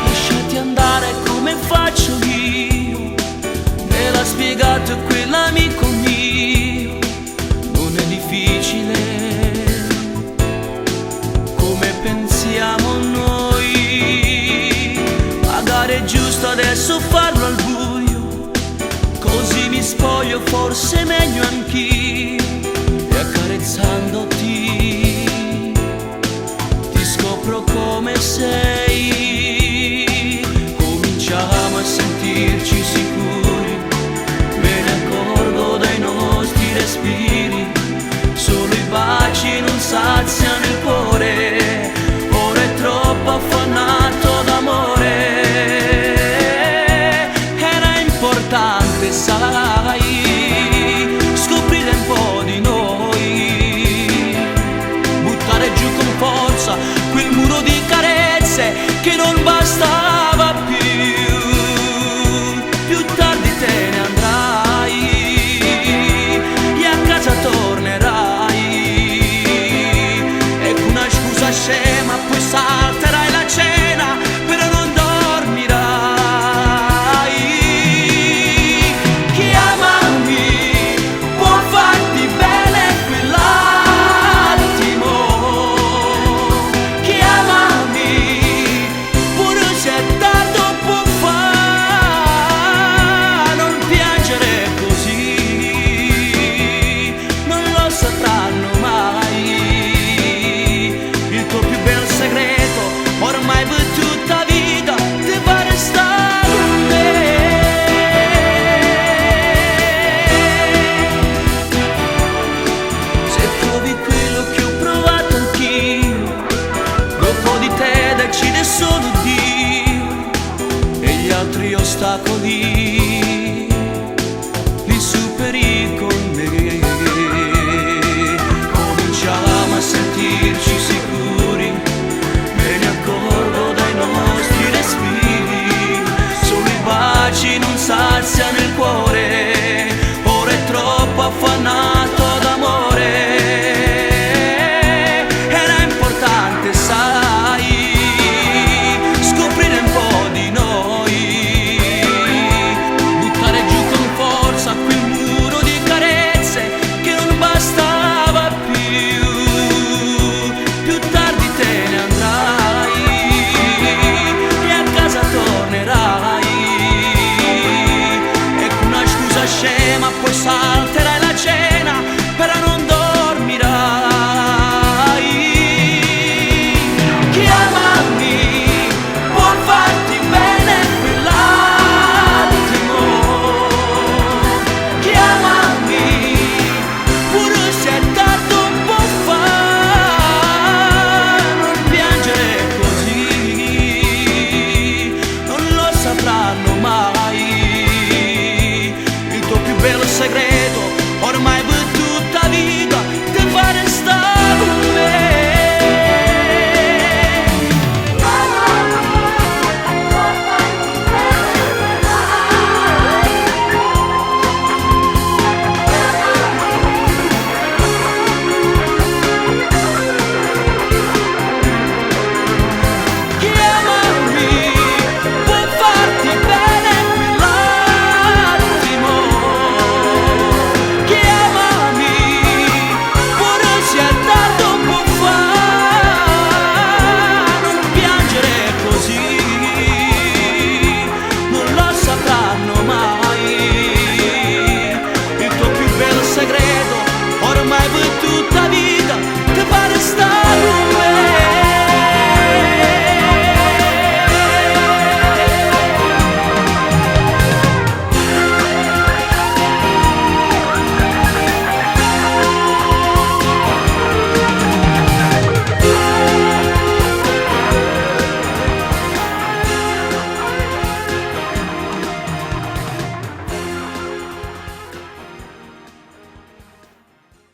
Lasciati andare come faccio io, me l'ha spiegato quell'amico mio. Non è difficile come pensiamo noi, magari è giusto adesso farlo al buio, così mi spoglio forse meglio anch'io, e accarezzandoti ti scopro come sei. Cominciamo a sentirci sicuri, me ne accorgo dai nostri respiri, solo i baci non saziano il cuore, ora è troppo affannato d'amore. Era importante, sai, scoprire un po' di noi, buttare giù con forza quel muro di carezze che non bastava più. Più tardi te ne andrai e a casa tornerai, e con una scusa scema poi salterai la cena, però non dormirai. Chiamami, può farti bene quell'attimo. Chiamami, pure se è tardi può fare. Non piangere così, non lo sapranno mai. Il tuo più bel segreto, ormai per tutta vita, ti fa restare con me. Se trovi quello che ho provato anch'io, dopo di te decide solo Dio, e gli altri ostacoli li superi con me. Cominciamo a sentirci sicuri, me ne accorgo dai nostri respiri, solo i baci non saziano il cuore, ora è troppo affannato d'amore. Era importante, sai, scoprire un po' di noi, buttare giù con forza quel muro di carezze che non bastava più. Più tardi te ne andrai e a casa tornerai, e con una scusa scema poi salterai la cena, però non dormirai. Chiamami, può farti bene quell'attimo. Chiamami, pure se è tardi può fare. Non piangere così, non lo sapranno mai. Il tuo più bello segreto,